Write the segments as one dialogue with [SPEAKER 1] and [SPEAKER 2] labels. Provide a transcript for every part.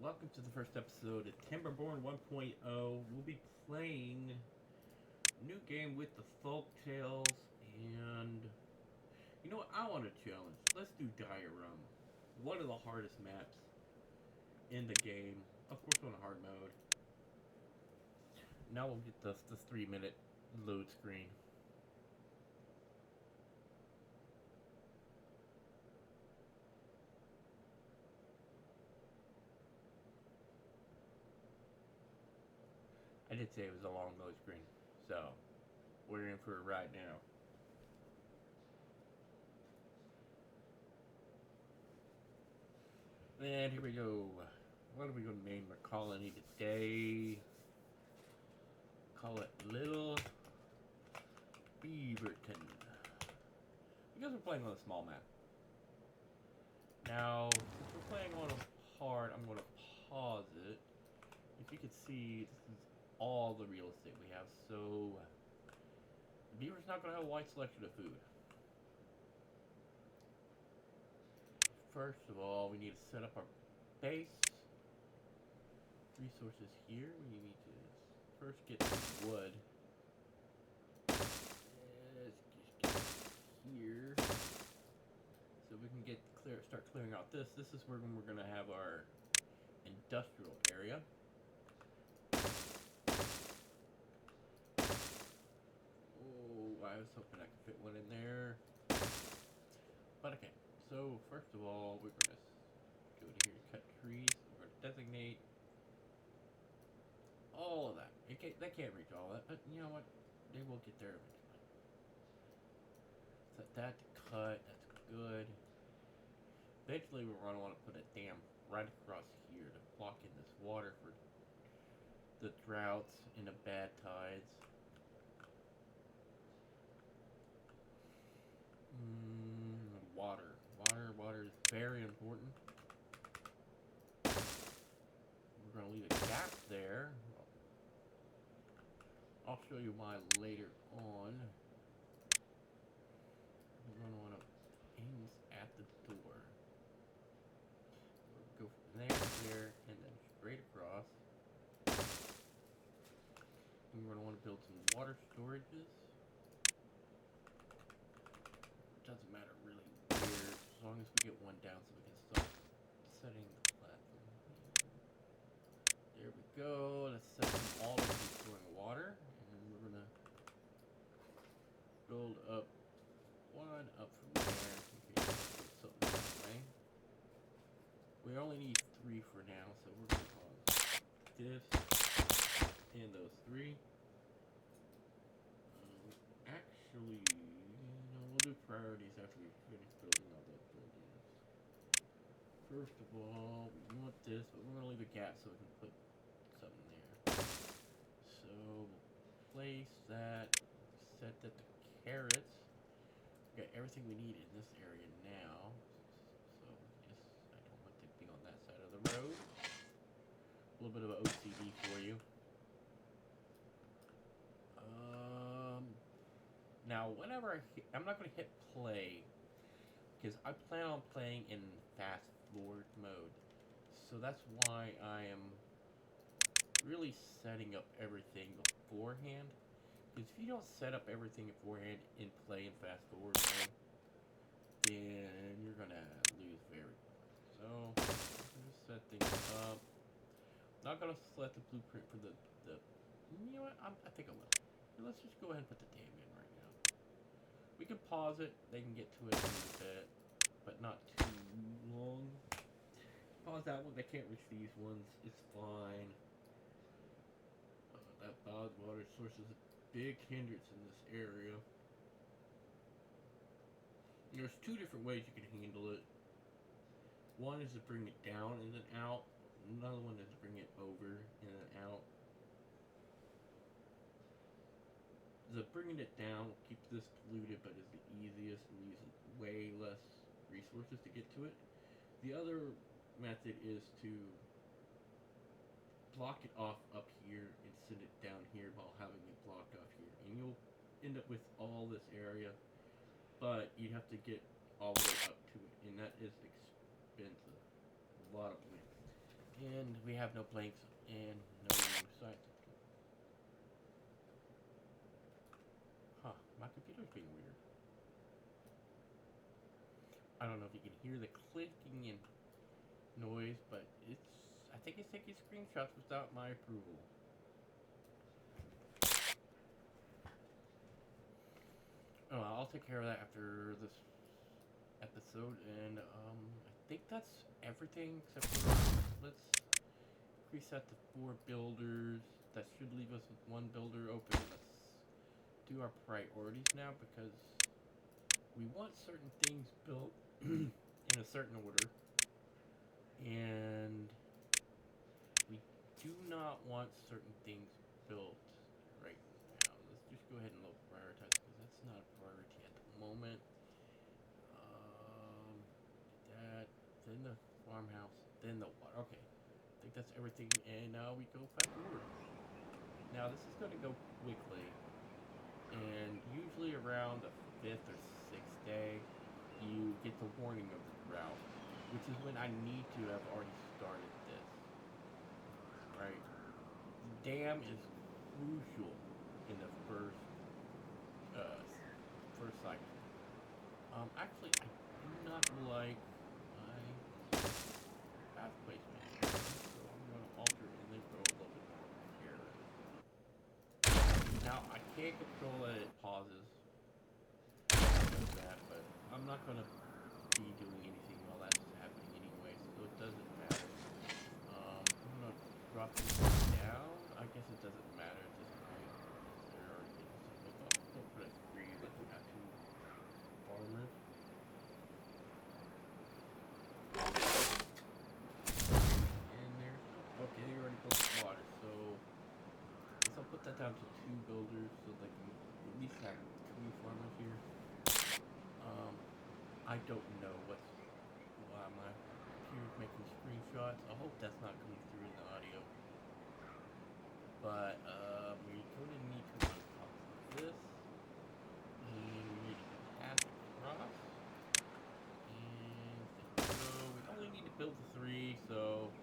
[SPEAKER 1] welcome to the first episode of Timberborn 1.0. We'll be playing a new game with the folk tales, and you know what? I want a challenge. Let's do Diorama. One of the hardest maps in the game. Of course, on hard mode. Now we'll get the 3-minute load screen. I did say it was a long load screen, so we're in for a ride now. And here we go. What are we going to name our colony today? Call it Little Beaverton. Because we're playing on a small map. Now, since we're playing on a hard, I'm going to pause it. If you can see, this is all the real estate we have, so the beaver's not going to have a wide selection of food. First of all, we need to set up our base. Resources here. We need to first get some wood. Let's just get here, so we can start clearing out this. This is where we're going to have our industrial area. Oh, I was hoping I could fit one in there. But okay, so first of all, we're going to go to here to cut trees. We're going to designate all of that. They can't reach all that, but you know what? They will get there eventually. Set that to cut. That's good. Eventually, we're going to want to put a dam right across here to block in this water for the droughts and the bad tides. Water is very important. We're going to leave a gap there. I'll show you why later on. We're going to want to aim this at the door. We'll go from there, and then straight across. And we're going to want to build some water storages. Doesn't matter really where, as long as we get one down so we can start setting the platform. There we go. Let's set them all up with storing water. And we're going to build up one up from there. Something that way. We only need 3 for now, so we're going to pause this and those 3. Actually, we'll do priorities after we finish building all those buildings. First of all, we want this, but we're going to leave a gap so we can put something there. So, we'll place that, set that to carrots. We got everything we need in this area now. So, yes, I don't want to be on that side of the road. A little bit of an OCD for you. Now, whenever I'm not going to hit play, because I plan on playing in fast forward mode. So that's why I am really setting up everything beforehand. Because if you don't set up everything beforehand in play in fast forward mode, then you're going to lose very quickly. So, I'm going to set things up. Not going to select the blueprint for the you know what, I think I will. Let's just go ahead and put the dam in right now. We can pause it, they can get to it in a bit, but not too long. Pause that one, they can't reach these ones, it's fine. That bog water source is a big hindrance in this area. There's 2 different ways you can handle it. One is to bring it down and then out. Another one is to bring it over and then out. The bringing it down will keep this polluted, but is the easiest and uses way less resources to get to it. The other method is to block it off up here and send it down here while having it blocked off here. And you'll end up with all this area, but you have to get all the way up to it, and that is expensive. A lot of money. And we have no blanks and no sides. Huh, my computer's being weird. I don't know if you can hear the clicking and noise, but I think it's taking screenshots without my approval. Oh, I'll take care of that after this episode, and I think that's everything except for let's reset to 4 builders. That should leave us with 1 builder open. Let's do our priorities now because we want certain things built in a certain order, and we do not want certain things built right now. Let's just go ahead and low prioritize because that's not a priority at the moment. That, then the farmhouse, then the water. Okay, I think that's everything, and now we go back forward. Now this is going to go quickly, and usually around the 5th or 6th day, you get the warning of the drought, which is when I need to have already started this. Right? Dam is crucial in the first cycle. Actually, I do not like my path placement, so I'm going to alter it and then go a little bit more here. Now I can't control that it pauses like that, but I'm not going to be doing anything while that's happening anyway, so it doesn't matter. I'm going to drop this down. I guess it doesn't matter at this point. They're already getting something. Don't put it 3, but you have 2 farmers. And there's okay, you already built the water, so I guess I'll put that down to 2 builders so they can at least have 2 farmers here. I don't know why my computer's making screenshots. I hope that's not coming through in the audio. But we're going to need to run top of this. And we need to pass across. And so we only need to build the 3, so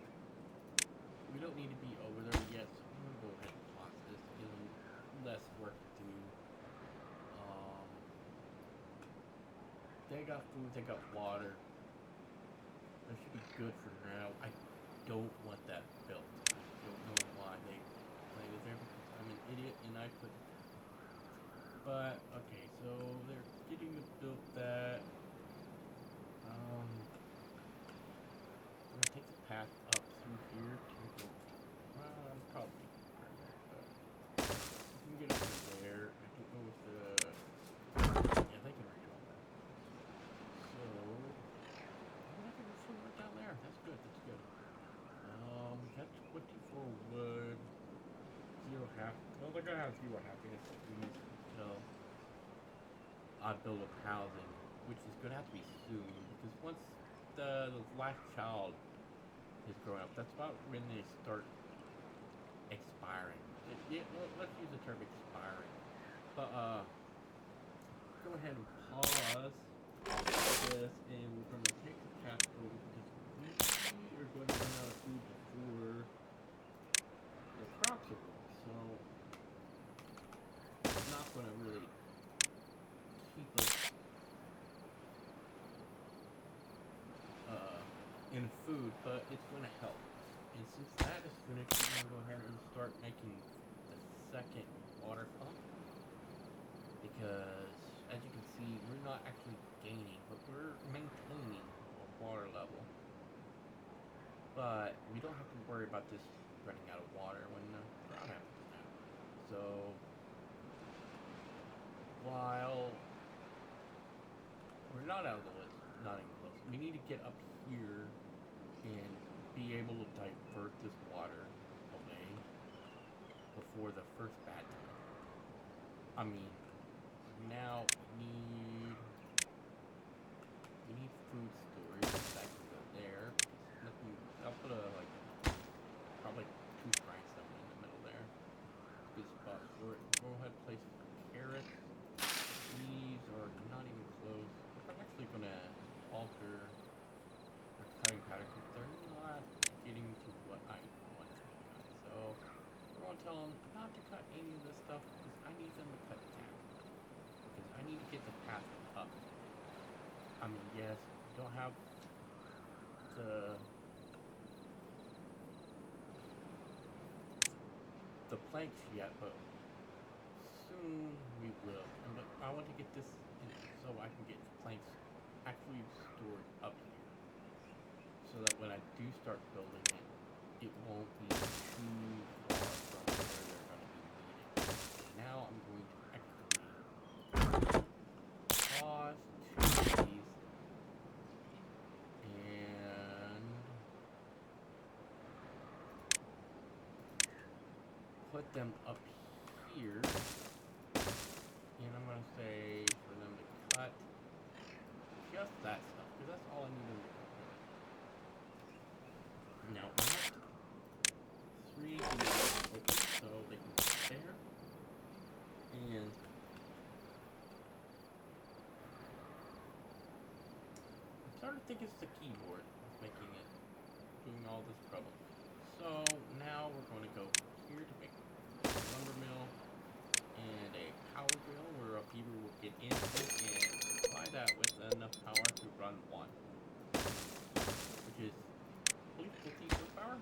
[SPEAKER 1] we don't need to be over there yet. So I'm going to go ahead and pause this, give them less work to do. They got food, they got water. That should be good for now. I don't want that built. I don't know why they played it there because I'm an idiot and I put it there. But, okay, so they're getting to build that. I'm going to take the path up through here to go. I'm probably right there, but you can get over there. I don't know if yeah, they can reach all that. So, I think there's some right down there. That's good, that's good. That's 24 wood, 0 half. Well, they're gonna have 0 happiness at least until I build up housing, which is gonna have to be soon because once the last child is growing up, that's about when they start expiring. Yeah, let's use the term expiring. But go ahead and pause this, and we're going to take the path over because we are going to run out of food before the crops are grown. So it's not going to really keep us in food, but it's going to help. And since that is finished, we're going to go ahead and start making the second water pump because as you can see, we're not actually gaining, but we're maintaining a water level. But we don't have to worry about this running out of water when the drought happens now. So while we're not out of the woods, not even close, we need to get up here and be able to divert this water away before the first bad time. I mean, now we need food storage. That can go there. Nothing. I'll put probably 2 grindstone in the middle there. Good spot for it. Go ahead, place carrots. These are not even close. I'm actually gonna alter our cutting pattern because they're not getting to tell them not to cut any of this stuff because I need them to cut down. Because I need to get the path up. I mean, yes, you don't have the planks yet, but soon we will. But I want to get this in so I can get the planks actually stored up here, so that when I do start building it, it won't be too far from where they're going to be needed. Now I'm going to actually pause two of these and put them up here, and I'm going to say for them to cut just that stuff, because that's all I need them to cut. Now I have 3 open so they can get there, and I'm starting to think it's the keyboard that's making it, doing all this trouble. So now we're going to go here to make a lumber mill and a power drill where a beaver will get in and supply that with enough power to run one, which is, I believe, 50 horsepower?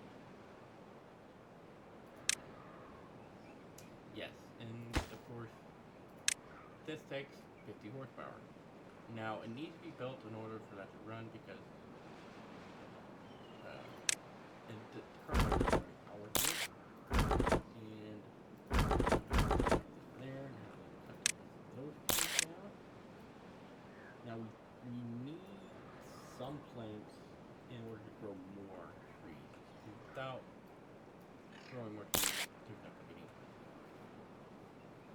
[SPEAKER 1] Yes, and of course, this takes 50 horsepower. Now, it needs to be built in order for that to run because the current power here, and there, now cut those pieces down. Now we need some planks in order to grow more trees. Without growing more trees, there's not going to be any.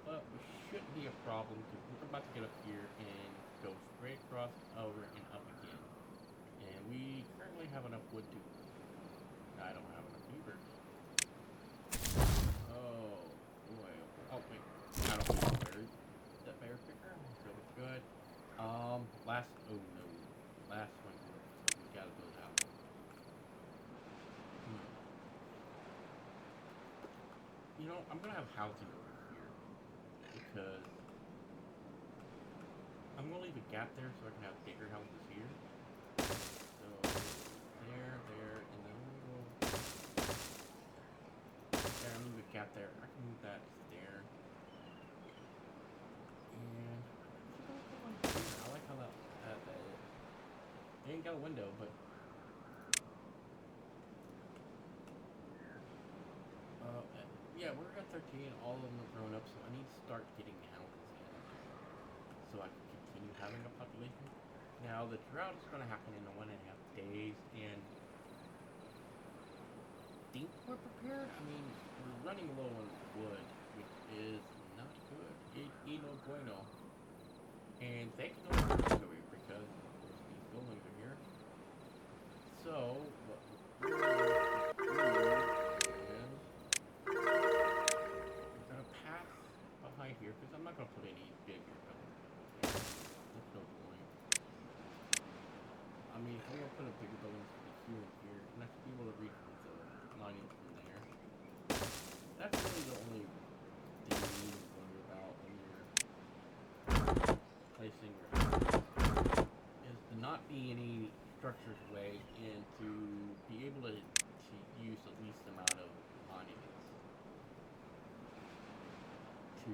[SPEAKER 1] But we shouldn't be a problem because we're about to get up here and go straight across, over, and up again. And we currently have enough wood to... I don't have enough beavers. Oh, boy. Oh, wait. I don't have that bear picker. Really good. Oh no. Last one. So we gotta build out. You know, I'm gonna have housing over here because I'm gonna leave a gap there so I can have bigger houses here. So there, and then I'm gonna go there and leave a gap there. I can move that there. And I like how that is. They ain't got a window, but yeah, we're at 13. All of them are grown up, so I need to start getting houses in so I can continue having a population. Now the drought is going to happen in 1.5 days, and I think we're prepared. I mean, we're running low on wood, which is not good. Y no bueno. And thanks no over here because of course these buildings are here. So what we're going to do is we're going to pass behind here because I'm not going to put any bigger buildings. There's no point. I mean, if I'm going to put a bigger building here and here, and I should be able to reach the lining from there. That's really the only thing you need to worry about when you're placing your house, is to not be any structures way and to be able to use the least amount of monuments to...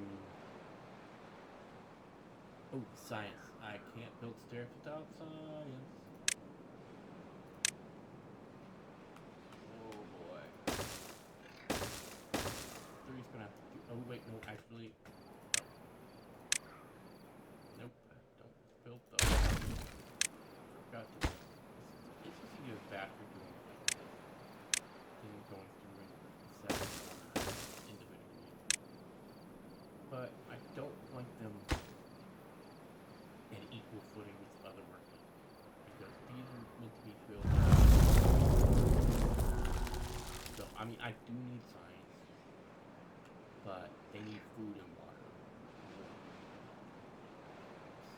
[SPEAKER 1] Oh, science. I can't build stairs without science. Oh boy. 3's gonna have to do... Oh wait, no, actually... Nope, don't build those. Forgot to... It's just to get faster doing things than going through and setting individually. But I don't want them in equal footing with other workers, because these are meant to be filled. So, I mean, I do need science, but they need food and water.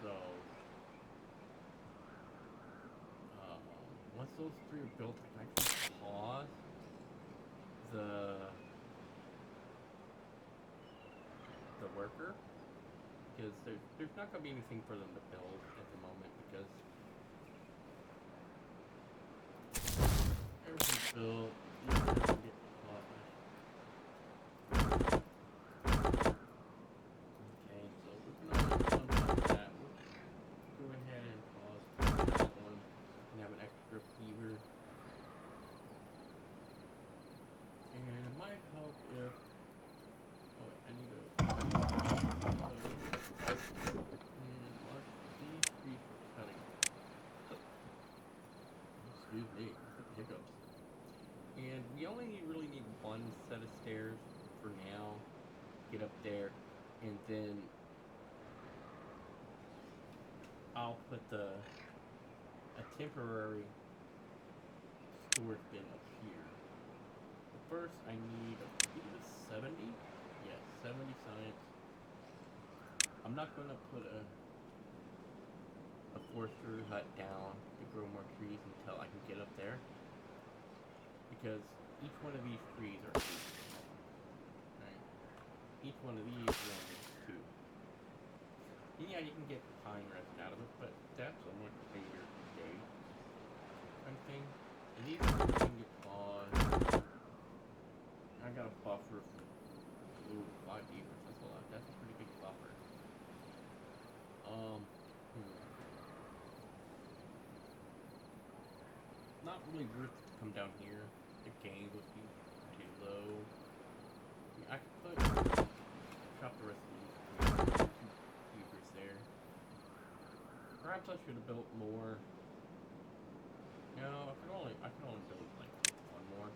[SPEAKER 1] So, once those 3 are built, I can actually pause the worker because there's not going to be anything for them to build at the moment because everything's built. You can get a lot of. Okay, so we're gonna unpause that. We'll go ahead and pause that one and have an extra fever. And it might help if. Oh, wait, I need to. And mark these three for cutting. Excuse me, hiccups. And we only really need one set of stairs for now. Get up there, and then I'll put a temporary storage bin up here. But first, I need a 70. Yeah, 70 science. I'm not gonna put a forester hut down to grow more trees until I can get up there, because each one of these trees are 8. Right? Each one of these one is 2. And yeah, you can get pine resin out of it, but that's a much bigger day. Kind of thing. And these can get paused. I got a buffer. Ooh, 5 beavers. That's a lot. That's a pretty big buffer. Not really worth it to come down here. The gain would be too low. I could put chop the rest of these beavers there. Perhaps I should have built more. No, I can only build like 1 more.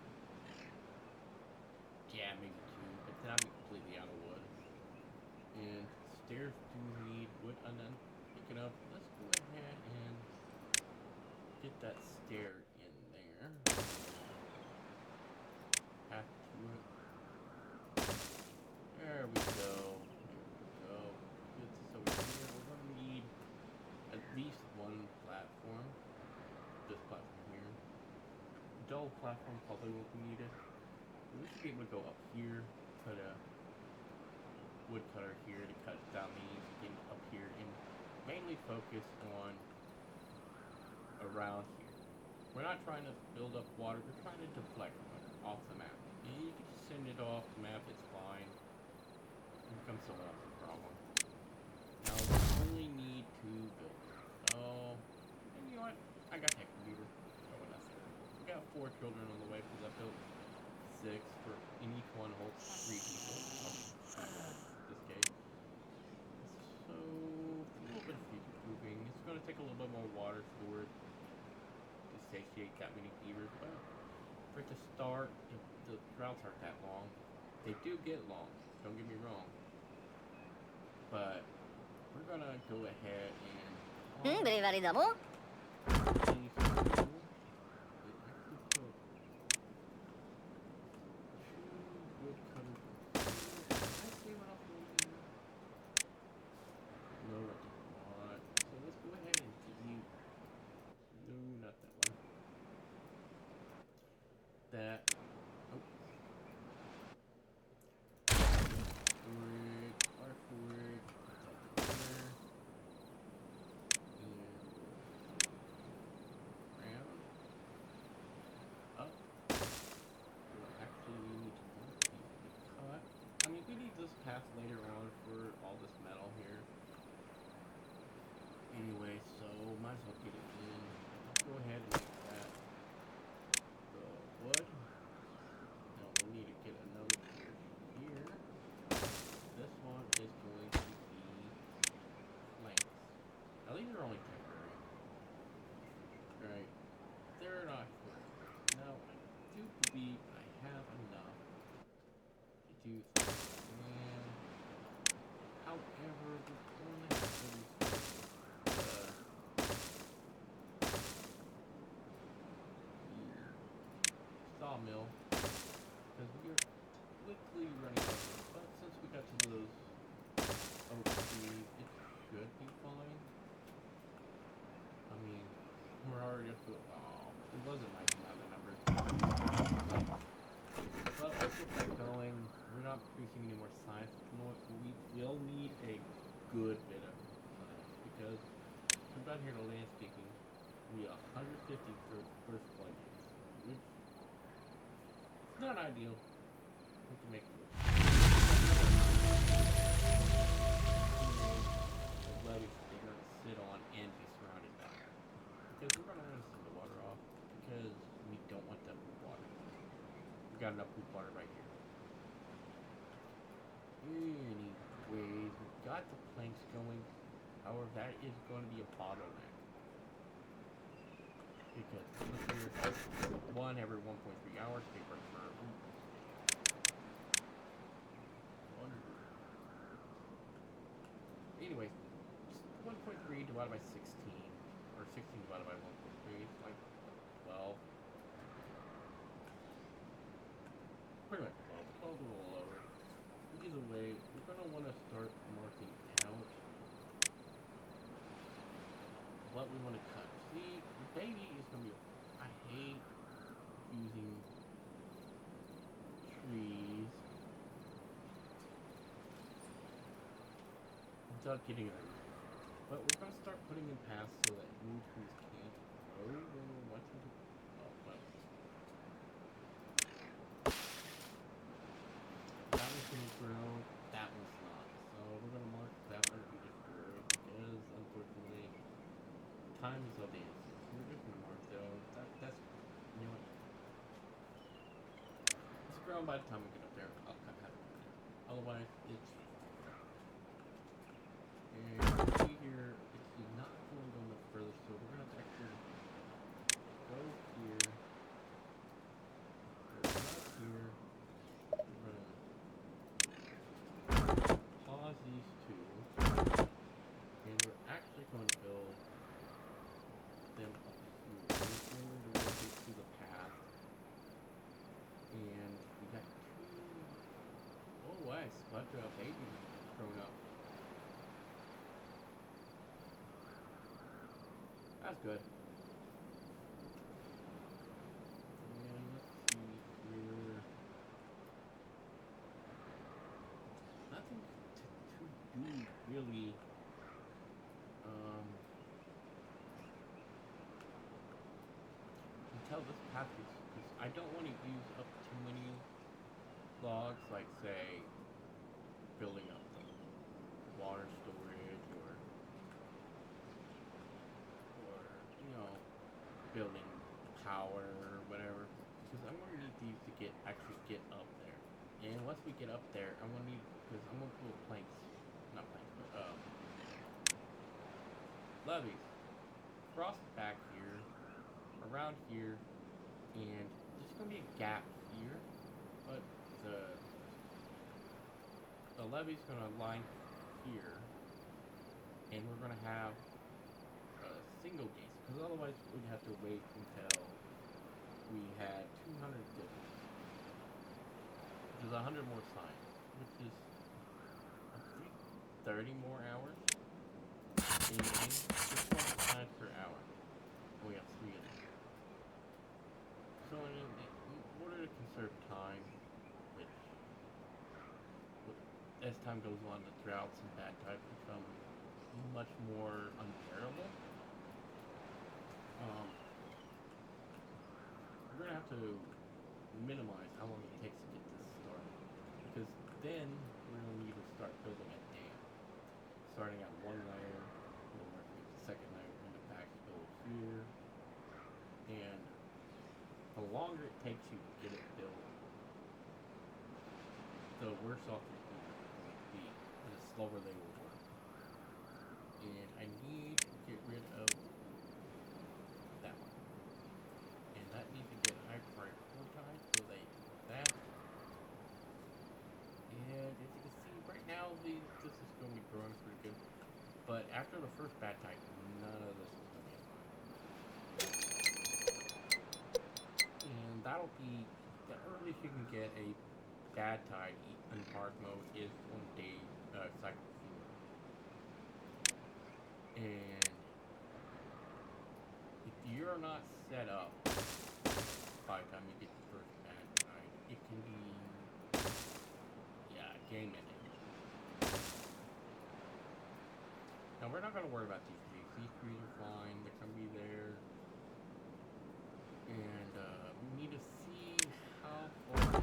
[SPEAKER 1] Yeah, maybe 2, but then I'll be completely out of wood. And stairs do need wood, and then pick it up. Let's go ahead and get that stair in there. Back to it. There we go. Good. So here we're gonna need at least 1 platform. This platform here. Dull platform probably won't be needed. We should be able to go up here, put a wood cutter here to cut down these, get up here, and mainly focus on around here. We're not trying to build up water, we're trying to deflect water off the map. And you can just send it off the map, it's fine. It becomes someone else's problem. Now we only need 2 builders. Oh, and you know what? I got Hector Beaver. Oh, that's there. We got 4 children on the way because I built 6 for, and each one holds 3 people. This case. So a little bit of future proofing. It's going to take a little bit more water storage to satiate that many beavers, but for it to start, the droughts aren't that long. They do get long, don't get me wrong. But we're going to go ahead and
[SPEAKER 2] Delivery da mo?
[SPEAKER 1] That. Oh. Forward. There. And round. Up. Actually, we need to cut. I mean, we need this path later on for all this metal here. Anyway, so might as well get it in. Let's go ahead and make that the wood. Now we'll need to get another here. This one is going to be planks. Now these are only temporary. Right? They're not good. Now I do believe I have enough to do things. And however, we're only have to do sawmill, because we are quickly running out of this, but since we got to those oak trees, it should be fine. I mean, we're already up to, oh, it wasn't my numbers. But let's get that going. We're not producing any more science. You know what we will not ideal. We can make the levees they're going to sit on and be surrounded by. Because we're going to want to send the water off because we don't want that poop water. We got enough poop water right here. Anyways, we've got the planks going. However, that is going to be a bottleneck. Because one every 1.3 hours paper per anyway, 1.3 divided by 16 or 16 divided by 1.3 is like 12. Pretty much 12. 12 is a little lower. Either way, we're gonna want to start marking out what we want to cut. See, the baby is gonna be. I hate using trees without getting them. But we're gonna start putting in paths so that new trees can't grow when we're watching the. Oh, well. That one's gonna grow. That one's not. So we're gonna mark that one to be deferred because unfortunately time is of the essence. We're just gonna mark though. That's you know what? It's grown by the time we get up there. I'll cut it. Otherwise, it's. And see here, it's not going to go much further, so we're going to have to actually go here. Go up here. We're going to pause these two. And we're actually going to build them up here. We're going to rotate through the path. And we got two. Oh, wow, Spudra baby growing up. That's good. And let's see here. Nothing to do really. Until this path is, because I don't want to use up too many logs, like say building up the water storage or building power or whatever, because I'm going to need these to actually get up there. And once we get up there, I'm going to need, because I'm going to put planks, not planks, but levees across the back here, around here, and there's going to be a gap here, but the levee's going to line here, and we're going to have single gates, because otherwise we'd have to wait until we had 200 digits, which is 100 more signs, which is I think 30 more hours in game. 6 more signs per hour. We have 3 of them. So in order to conserve time, which as time goes on, the droughts and bad times become much more unbearable. We're going to have to minimize how long it takes to get this started. Because then we're going to need to start building a dam. Starting at one layer, we'll work with the second layer, we're going to backfill here. And the longer it takes you to get it built, the worse off you're going to be. The slower they will work. And I need to get rid of that one. And that needs to get high priority so they do that. And as you can see, right now this is going to be growing pretty good. But after the first bad type, none of this is going to be fine. And that'll be the earliest you can get a bad tide in hard mode is 1 day cycle fewer. And if you're not set up by the time you get the first bad tide, it can be game ending. Now we're not going to worry about these trees. These trees are fine. They're going to be there. And we need to see how far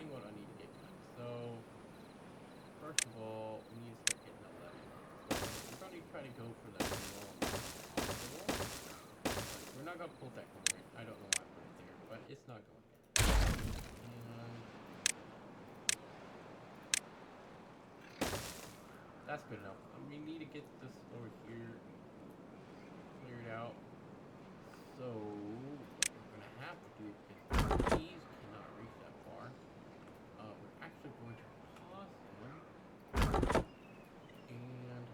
[SPEAKER 1] deciding what I need to get done. So, first of all, we need to start getting a level. So, we're going to try to go for the normal possible. We're not going to pull that corner. I don't know why I put it there, but it's not going there. And that's good enough. We need to get this over here cleared out. So, what we're going to have to do, because these cannot reach that far, we're actually going to pause them and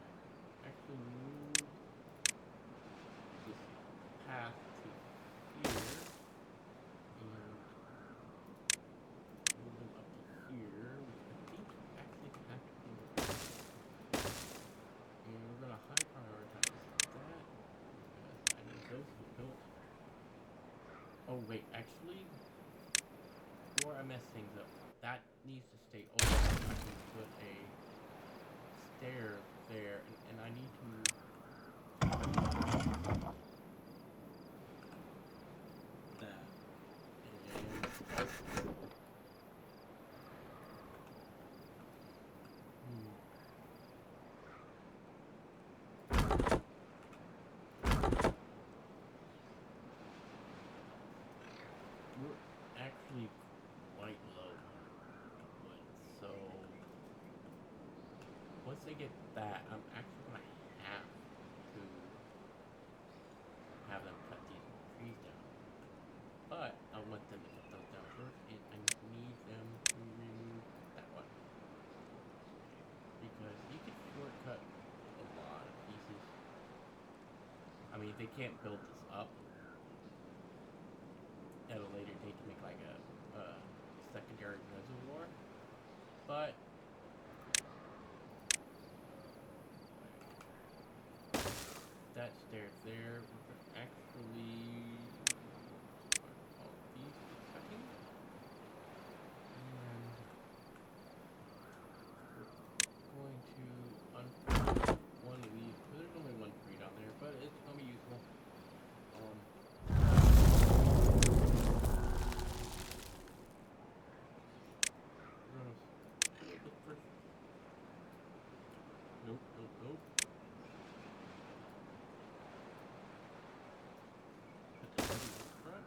[SPEAKER 1] actually move this path to here and move them up to here, which I think actually have to do it. And we're going to high prioritize that because I need those to be built. Oh wait, actually, before I mess things up, that needs to stay open. I can put a stair there, and I need to that. We're actually quite low on wood, so once they get that, I'm actually gonna have them cut these trees down. But I want them to cut those down first, and I need them to remove that one because you can shortcut a lot of pieces. I mean, they can't build this up at a later date to make like a secondary reservoir, but that stairs there, we can actually all these cutting, and we're going to unplug one leaf. There's only one tree down there, but it's gonna be useful. Nope, nope, nope. Put the heavy in front.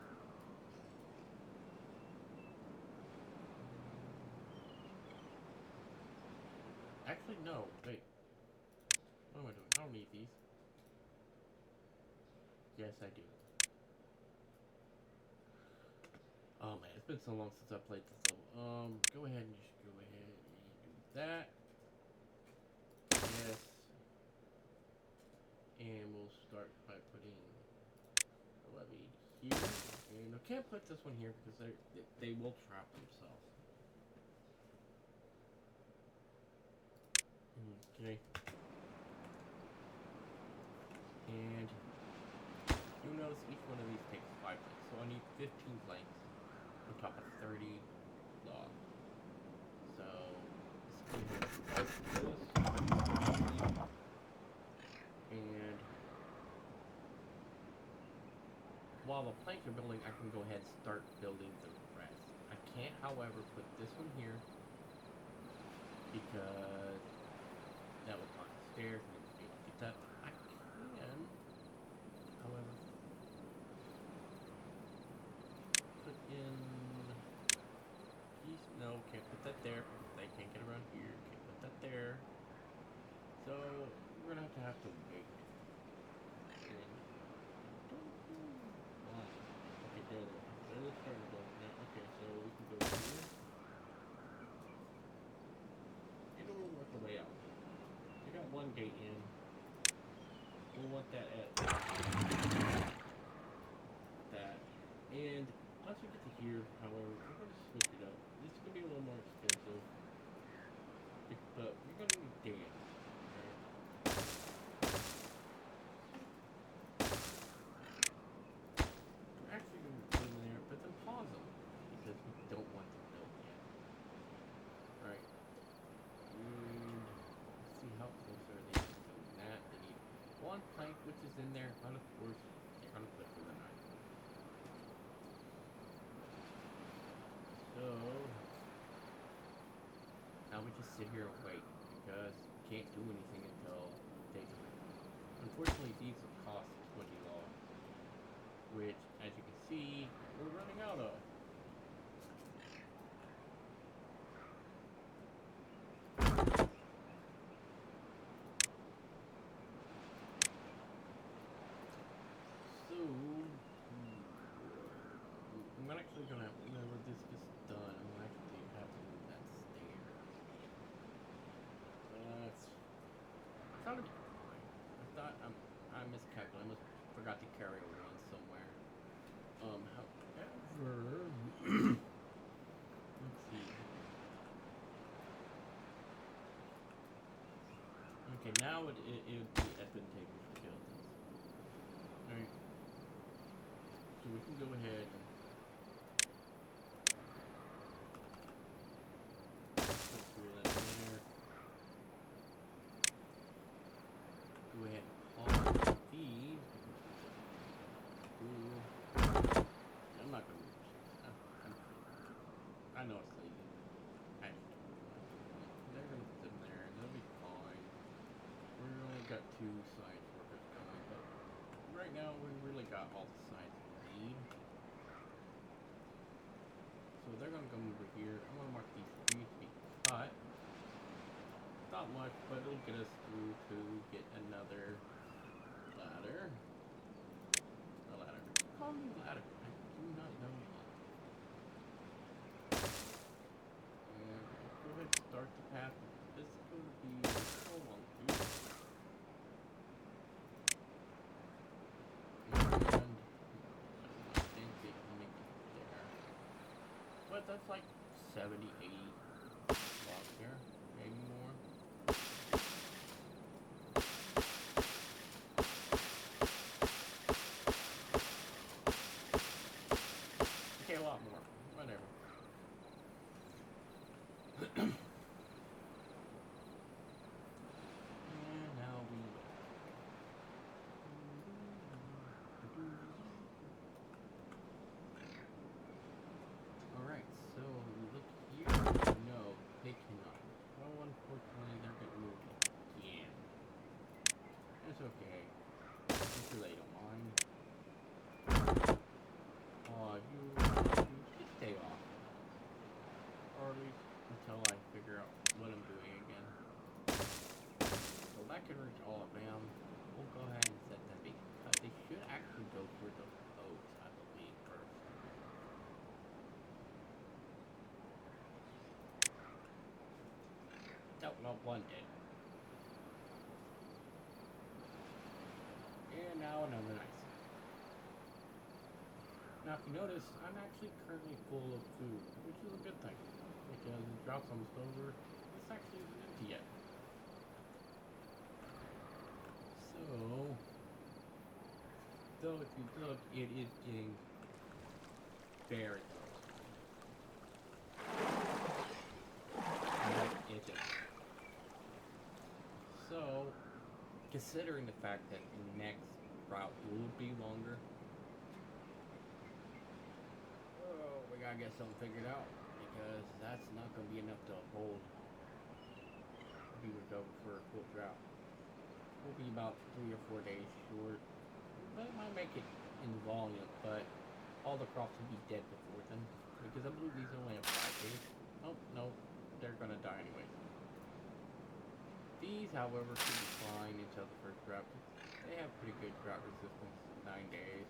[SPEAKER 1] Actually, no. Wait. What am I doing? I don't need these. Yes, I do. Oh man, it's been so long since I played this level. Go ahead and just go ahead and do that. Yes. And we'll start by putting the levee here. And I can't put this one here because they will trap themselves. Okay. And you'll notice each one of these takes 5 planks. So I need 15 planks on top of 30 logs. So let's go ahead and do this. And while the planks are building, I can go ahead and start building the rest. I can't, however, put this one here because that would block the stairs and it would be able to get that. I can, however, put in these. No, can't put that there. They can't get around here. Can't put that there. So we're gonna have to wait. Okay, there. They're starting to go now. Okay, so we can go here. And we'll work our way out. I got one gate in. We'll want that at that. And once we get to here, however, we're going to switch it up. This is going to be a little more expensive. But we're going to need dams. Right? We're actually going to put them there, but then pause them. Because we don't want them built yet. Right. And let's see how close are they to doing that. They need one plank, which is in there, but of course, they're going to put for the night. So, we just sit here and wait because we can't do anything until daytime. Unfortunately, these will cost 20 logs, which, as you can see, we're running out of. So, I'm actually gonna, whenever this gets done, I'm gonna actually have to move that stair. That's gotta be fine. I thought I miscalculated. I must forgot to carry a one somewhere. However, let's see. Okay, now it would be advantageous to kill this. Alright, so we can go ahead and put through that there. Go ahead and pause these. Ooh. I'm not gonna move this. I know it's lazy. They're gonna put them there, and they'll be fine. We only got 2 science workers going, but right now we really got all the science we need. So they're gonna come over here. I'm gonna mark these trees to be cut. Not much, but it'll get us through to get another ladder. A ladder. Call me ladder. I do not know yet. And go ahead and start the path. This is going to be so long, dude. And I think they can make it there. But that's like 70, 80 blocks there. Maybe more. Okay, a lot more. Whatever. And now we wait. Alright, so look here. No, they cannot. Well, unfortunately, they're getting moved again. It's okay. It's too late on mine. You just stay off. Or at least until I figure out what I'm doing again. So that can reach all of them. We'll go ahead and set them because they should actually go for the boats, I believe, first. Oh, well, one did. And now another nice. Now, if you notice, I'm actually currently full of food, which is a good thing, because it drops almost over. This actually isn't empty yet. So if you look, it is getting very close. It is. So, considering the fact that the next route will be longer, we gotta get something figured out, because that's not gonna be enough to hold beavers over for a full drought. We'll be about 3 or 4 days short. But it might make it in volume, but all the crops will be dead before then, because I believe these only have 5 days. Oh, no, they're gonna die anyway. These, however, should be fine until the first drought. They have pretty good drought resistance, 9 days.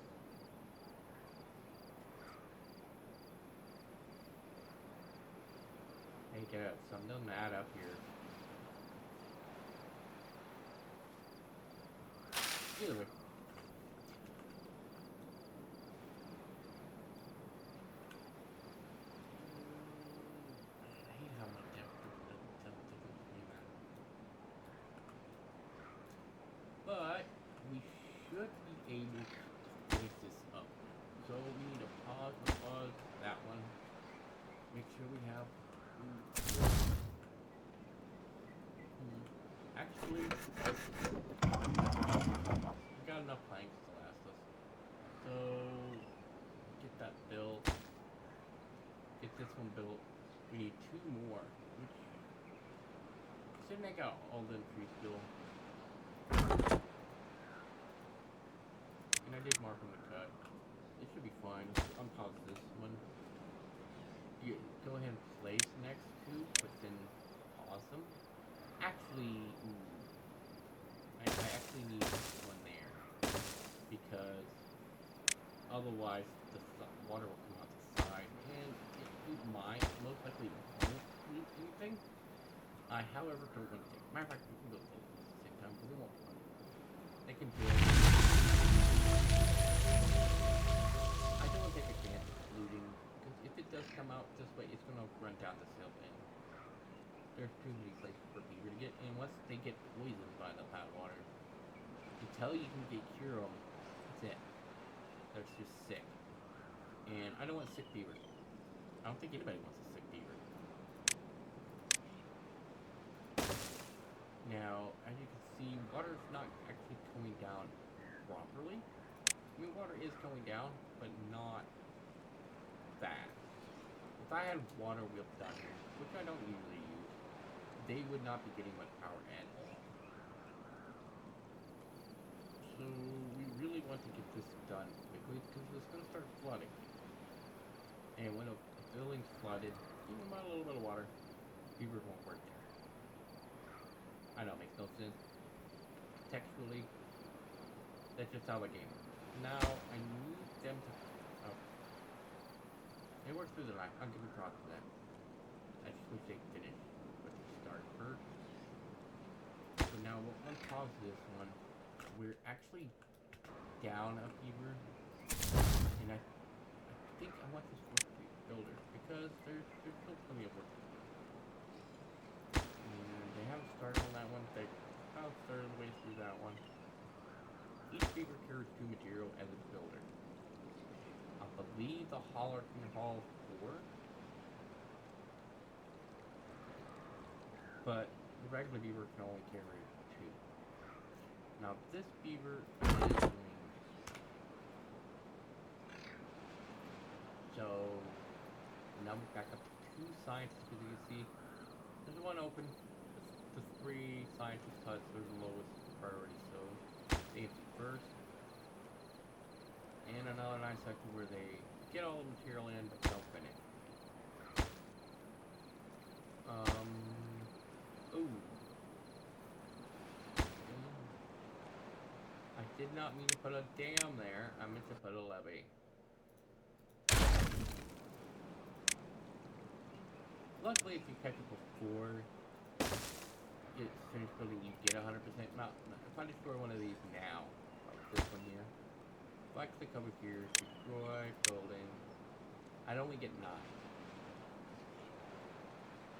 [SPEAKER 1] Hey, get some doesn't add up here. Either way. I hate how my depth doesn't but we should be able to finish this up. So we need to pause that one. Make sure we have actually we got enough planks to last us. So get that built. Get this one built. We need 2 more, which Shouldn't I got all them trees still? And I did mark them to cut. It should be fine. Let's unpause this one. You go ahead and place next to, but then pause them. Actually, I actually need one there because otherwise the water will come out the side, and it might most likely won't need anything. I, however, don't want to take. Matter of fact, we can build both at the same time, but we won't. They can build. I don't want to take advantage of looting because if it does come out this way, it's going to run down this hill, and there's too many places for beaver to get. And once they get poisoned by the hot water, until you can get cure them, that's it. They're just sick, and I don't want sick beaver. I don't think anybody wants a sick beaver. Now, as you can see, water is not actually coming down properly. I mean, water is going down, but not fast. If I had water wheels down here, which I don't usually use, they would not be getting much power at all. So, we really want to get this done quickly, because it's going to start flooding. And when a building's flooded, even by a little bit of water, beavers won't work there. I know, it makes no sense. Textually, that's just how the game works. Now, I need them to... Oh. They work through the line. I'll give you props for that. I just wish they finished with the start first. So now, we'll unpause this one. We're actually down a beaver. And I think I want this work to be builder, because there's still plenty of work to do. They haven't started on that one. They about a third of the way through that one. Each beaver carries 2 material as a builder. I believe the hauler can haul 4. But the regular beaver can only carry 2. Now this beaver is doing... So now we're back up to 2 scientists, as you can see. There's one open. The 3 scientist huts are the lowest priority, so they empty first. And another nice sector where they get all the material in but don't finish. Ooh. I did not mean to put a dam there. I meant to put a levee. Luckily, if you catch it before it's finished building, you get 100%. Now, if I destroy one of these now, like this one here, if I click over here, destroy building, I'd only get 9.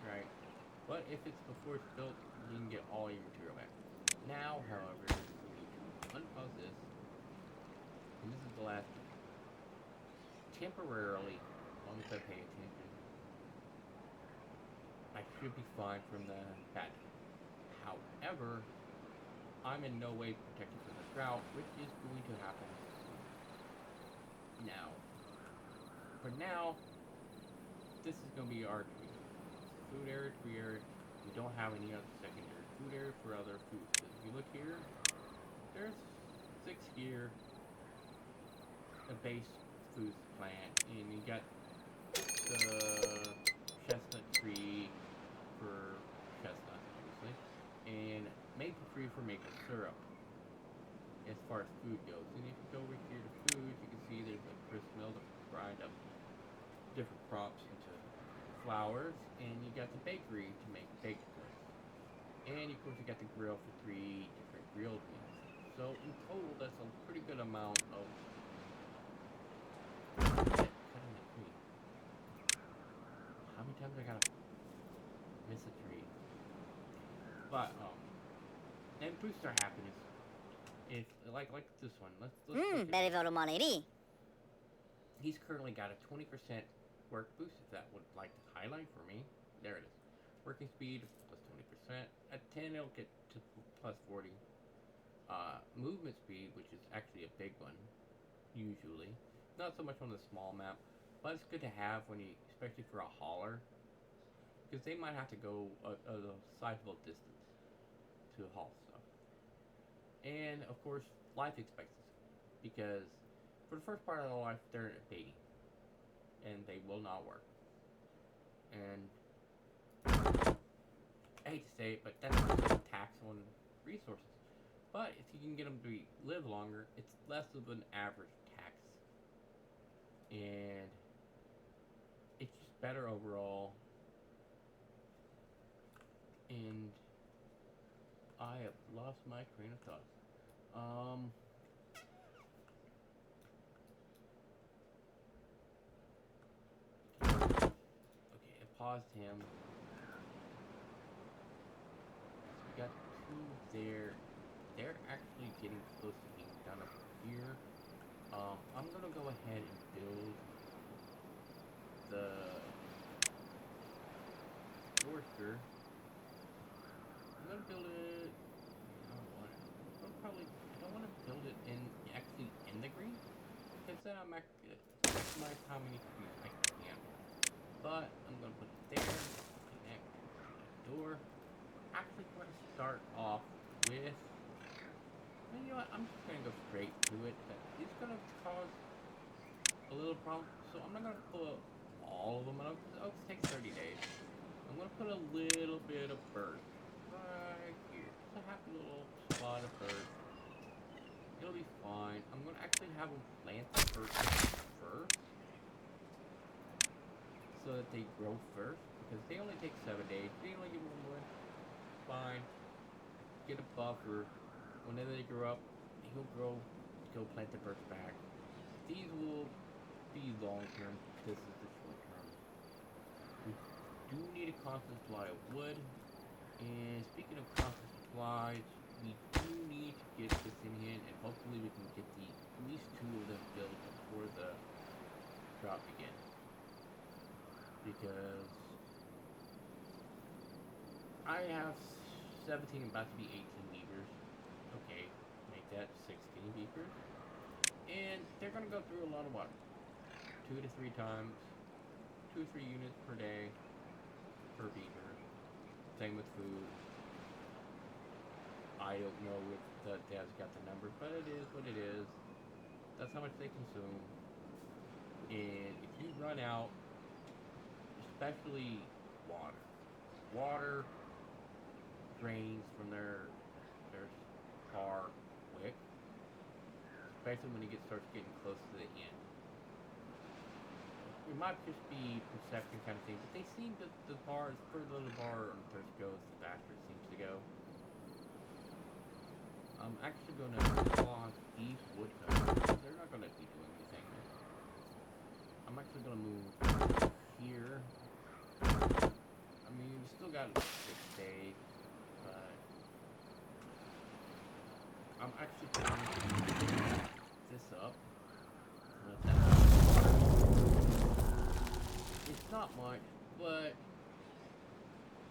[SPEAKER 1] Right? But if it's before it's built, you can get all your material back. Now, however, we need to unpause this, and this is the last one. Temporarily, as long as I pay attention, I should be fine from the patch. However, I'm in no way protected from the drought, which is going to happen now. For now, this is going to be our tree. Food area, tree area. We don't have any other secondary food area for other foods. If you look here, there's 6 here, a base food plant, and you got the chestnut tree for chestnuts, obviously, and maple tree for maple syrup, as far as food goes. And if you go over here to food, you can see there's a grist mill to grind up different crops into flours, and you got the bakery to make baked goods. And of course you got the grill for 3 different grilled meals. So in total, that's a pretty good amount of cutting the tree. How many times I gotta miss a tree? But and boost our happiness. If like this one, let's look at
[SPEAKER 2] very
[SPEAKER 1] he's currently got a 20% work boost. If that would like to highlight for me, there it is. Working speed plus 20%. At 10, it'll get to plus 40. Movement speed, which is actually a big one, usually. Not so much on the small map, but it's good to have when you, especially for a hauler, because they might have to go a sizable distance. to haul stuff. And of course, life expectancy, because for the first part of their life, they're a baby, and they will not work. And I hate to say it, but that's just a tax on resources. But if you can get them to live longer, it's less of an average tax, and it's just better overall. And I have lost my train of thought. Um, okay, I paused him. We got two there. They're actually getting close to being done up here. I'm gonna go ahead and build the forester. I'm gonna build it. I don't want it. I'm probably. I don't want to build it in the green, because then I'm maximize how many trees I can. But I'm gonna put it there. Connect the door. Actually, going to start off with. And you know what? I'm just gonna go straight to it. It's gonna cause a little problem, so I'm not gonna pull up all of them out because it takes 30 days. I'm gonna put a little bit of bird right here, just a happy little spot of bird. It'll be fine. I'm gonna actually have them plant the bird first, so that they grow first, because they only take 7 days. They only give one more. Fine. Get a buffer. Whenever they grow up, he'll grow. Go plant the birds back. These will be long term. This is the short term. We do need a constant supply of wood. And speaking of constant supplies, we do need to get this in here, and hopefully we can get at least 2 of them built before the drought begins. Because I have 17, about to be 18 beavers. Okay, make that 16 beavers. And they're going to go through a lot of water. 2 to 3 times. 2 or 3 units per day per beaver. Same with food. I don't know if the dad's got the number, but it is what it is. That's how much they consume. And if you run out, especially water drains from their car quick, especially when starts getting close to the end. It might just be perception kind of thing, but they seem that the further the bar on thirst goes, the faster it seems to go. I'm actually going to pause these woodcutters. They're not going to be doing anything. I'm actually going to move here. I mean, we still got 6 days, but I'm actually going to move this up. It's not much, but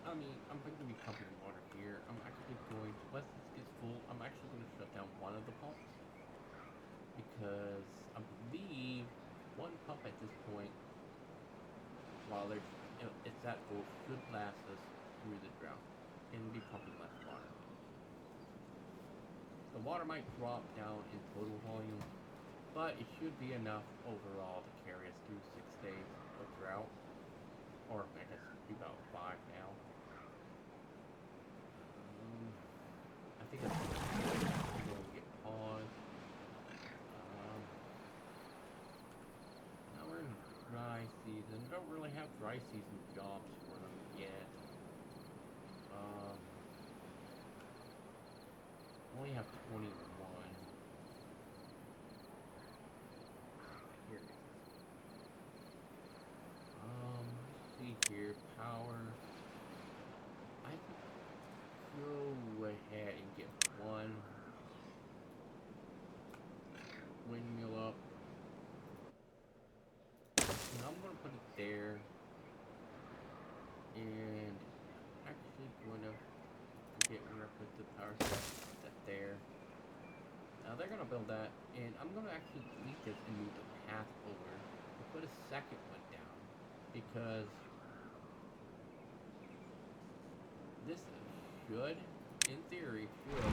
[SPEAKER 1] I mean, I'm going to be pumping water here. I'm actually going to, once this gets full, I'm actually going to shut down one of the pumps, because I believe one pump at this point, while it's that full, should last us through the drought, and we'll be pumping less water. The water might drop down in total volume, but it should be enough overall to carry us through 6 days of drought, or I guess about 5 now. I think that's going to get paused. Now we're in dry season. We don't really have dry season jobs for them yet. Only have 21. Here. Let's see here. Power. I could go ahead and get one windmill up. And I'm going to put it there. And actually going to forget where I put the power set there. Now they're going to build that, and I'm going to actually delete this and move the path over and put a second one down, because this should in theory, should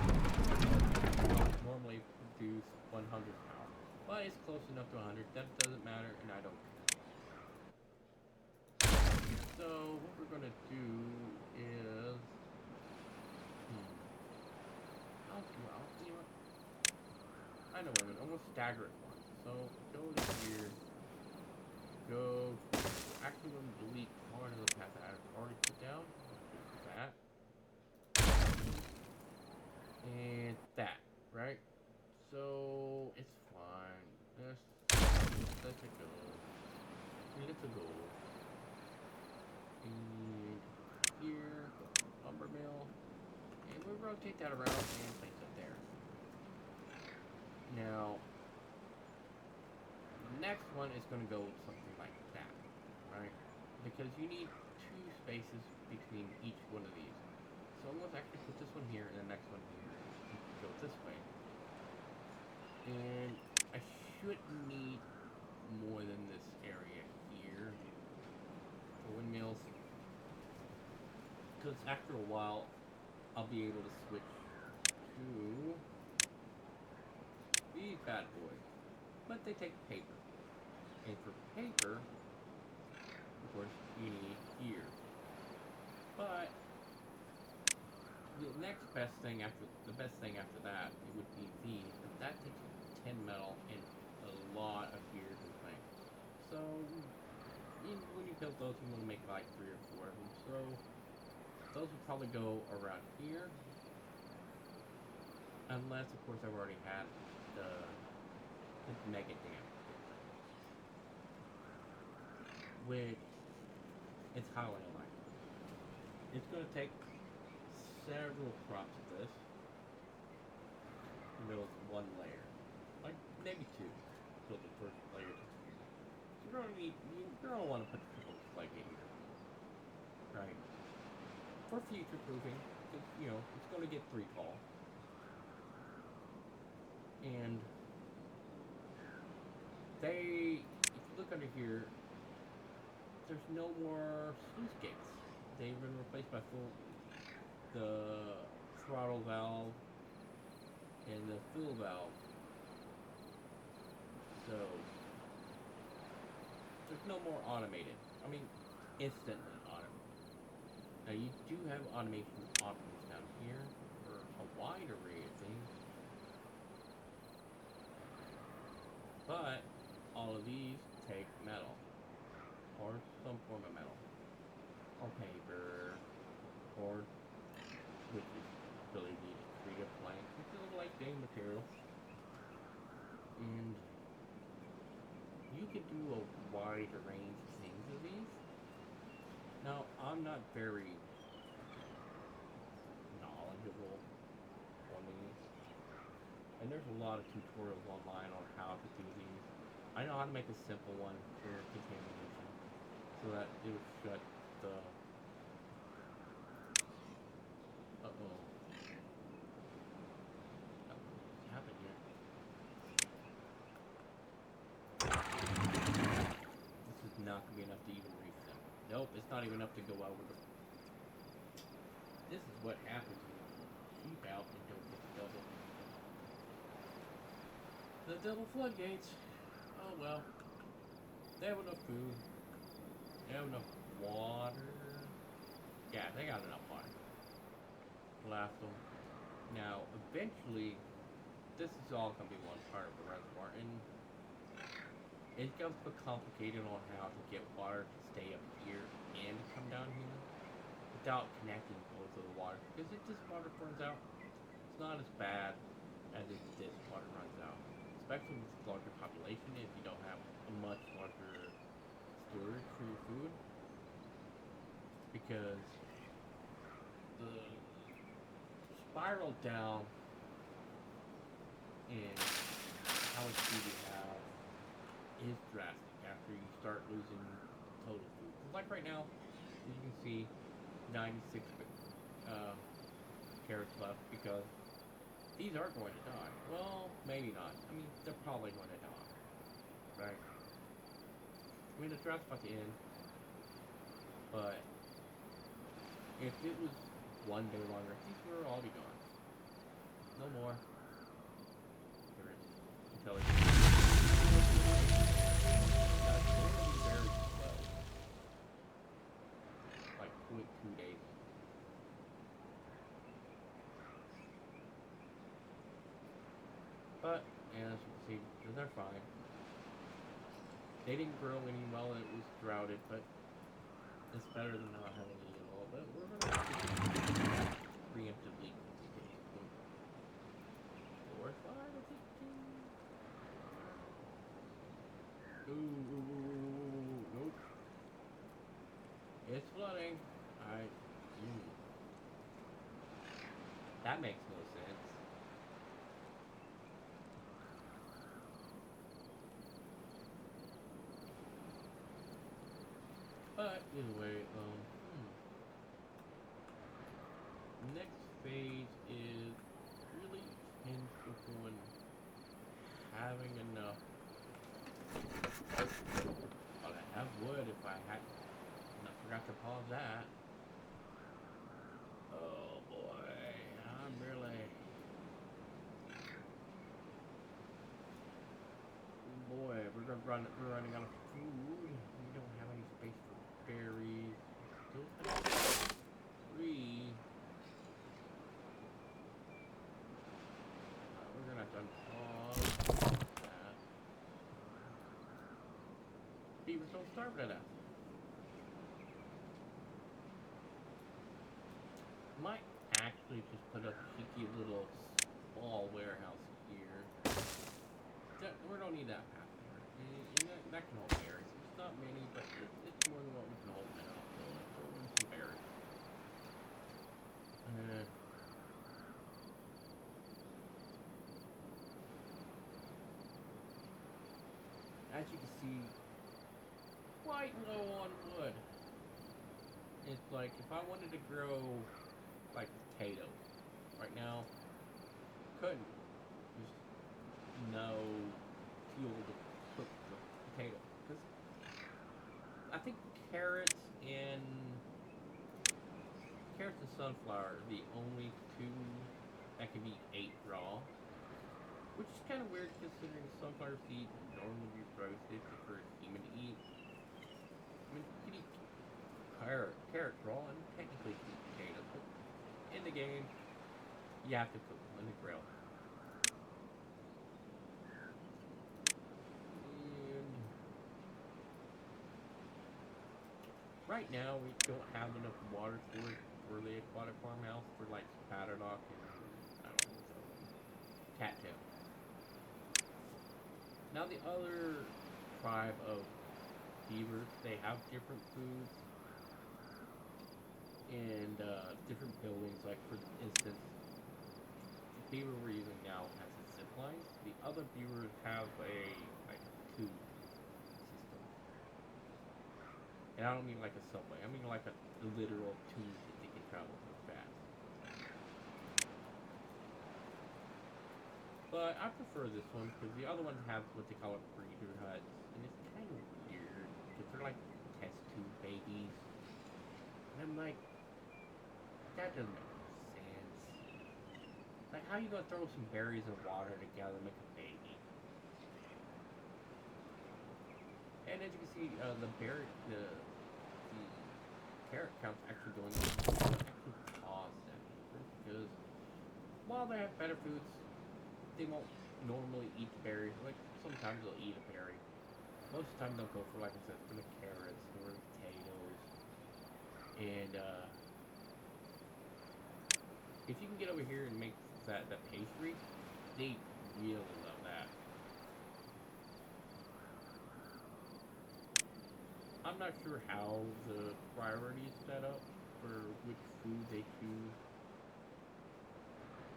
[SPEAKER 1] normally produce 100 power. But it's close enough to 100. That doesn't matter, and I don't care. So, what we're going to do is... you know what? I know what I'm going to stagger it once. So, go to here. Go... Actually, I'm going to delete part of the path that I've already put down. That. And that, right? So, it's fine. Let's go. Let's go. And here, lumber mill. And we'll rotate that around and place it there. Now, the next one is going to go something like that, right? Because you need 2 spaces between each one of these. So let's actually put this one here and the next one here. Go this way. And I shouldn't need more than this area here for windmills. Because after a while, I'll be able to switch to these bad boys. But they take paper. And for paper, of course, you need here. But the best thing after that, it would be these. But that takes 10 metal and a lot of gears and things. So when you build those, you want to make like 3 or 4 of them. So those would probably go around here, unless of course I've already had the mega dam, which it's highly unlikely. It's going to take several crops of this to build 1 layer, like maybe 2. Build the first layer. So you're going to want to put the like in here, right? For future proofing, because you know it's going to get 3 tall. And if you look under here, there's no more sluice gates. They've been replaced by the throttle valve and the fill valve. So there's no more automated. I mean, instantly automated. Now you do have automation options down here for a wide array of things. But all of these take metal, or some form of metal, or paper, or which is really neat treated plank, which is a light-weight material. And you can do a wide range of things with these. Now, I'm not very knowledgeable on these, and there's a lot of tutorials online on how to do these. I know how to make a simple one for contamination, so that it would shut the... Uh-oh. What's happened here? This is not going to be enough to even reach them. Nope, it's not even enough to go over them. This is what happens when you keep out and don't get the double. The double floodgates. Oh well. They have enough food. They have enough water. Yeah, they got enough water. Blast them. Now, eventually, this is all going to be one part of the reservoir, and it gets a bit complicated on how to get water to stay up here and come down here without connecting both of the water, because if this water runs out, it's not as bad as if this water runs out, especially with larger population. If you don't have a much larger storage for your food, because the spiral down in how much food you have is drastic after you start losing total food. Like right now, as you can see, 96 carrots left, because these are going to die. Well, maybe not. I mean, they're probably going to die. Right? I mean, the drought's about to end. But if it was one day longer. These will all be gone. No more. There is. Until it's very slow. Like 2 days. But, yeah, as you can see, they're fine. They didn't grow any while it was droughted, but it's better than not having any at all. But we're going to preemptively four, five, I think. Ooh, nope. It's flooding. That makes no sense. But anyway, next phase is really hinge upon having enough. But I have wood if I had. I forgot to pause that. Oh boy, I'm really. Boy, we're running out of food. We don't have any space for berries. Still have 3. We're gonna have to unpause that. Beavers don't starve to death. Might actually just put a cheeky little small warehouse here. We don't need that path there. That can hold berries. It's not many, but it's more than what we can hold now. So let's throw in some berries. As you can see, quite low on wood. It's like if I wanted to grow like potatoes right now, couldn't. Just no fuel to cook the potato. Because I think carrots and sunflower are the only 2 that can be ate raw. Which is kind of weird considering sunflower seeds normally be roasted for human to eat. I mean, you can eat carrots raw and technically eat potatoes, but in the game, you have to cook them on the grill. And right now, we don't have enough water storage for the aquatic farmhouse for like Spatterdock and I don't know, cattail. Now the other tribe of beavers, they have different foods and different buildings. Like for instance, the beaver we're using now has a zip line. The other beavers have a tube system, and I don't mean like a subway. I mean like a literal tube that they can travel through fast. But I prefer this one because the other ones have what they call a breeder huts, and it's kind of weird because they're like test tube babies. And I'm like, that doesn't make sense. Like, how are you gonna throw some berries and water together and make a baby? And as you can see, the carrot count's actually going to actually pause that because while they have better foods, they won't normally eat the berries. Like, sometimes they'll eat a berry. Most of the time they'll go for, like I said, for the carrots or the potatoes. And, if you can get over here and make that pastry, they really love that. I'm not sure how the priority is set up for which food they choose.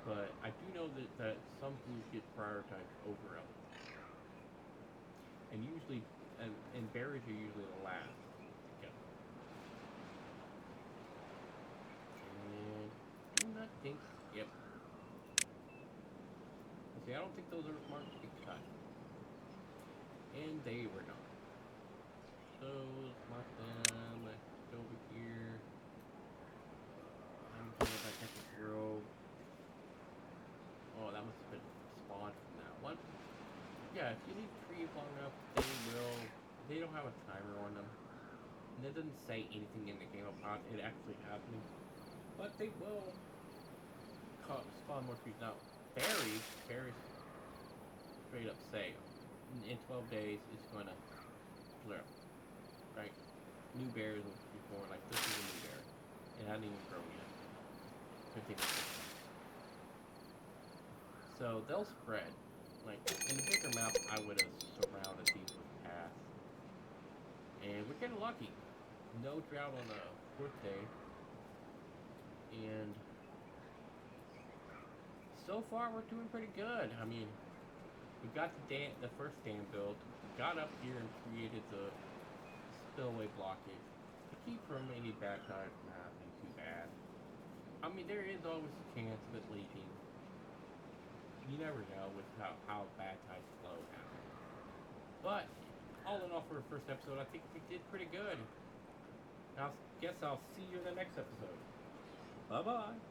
[SPEAKER 1] But I do know that some foods get prioritized over others. And usually, and berries are usually the last to go. And do not think, yep. See, I don't think those are marked to be cut. And they were not. So, let's mark them over here. I'm going to they don't have a timer on them. And it doesn't say anything in the game about it actually happening. But they will spawn more trees. Now, fairies straight up say in 12 days it's going to flare up. Right? New bears will be born. Like, this is a new bear. It hasn't even grown yet. It's going to take 6 months. So they'll spread. Like, in a bigger map, I would have surrounded these with paths. And we're getting lucky. No drought on the 4th day. And so far, we're doing pretty good. I mean, we got the first dam built. We got up here and created the spillway blockage to keep from any bad tides from happening too bad. I mean, there is always a chance of it leaking. You never know with how bad tides flow happen. But all in all, for the first episode, I think we did pretty good. I guess I'll see you in the next episode. Bye bye.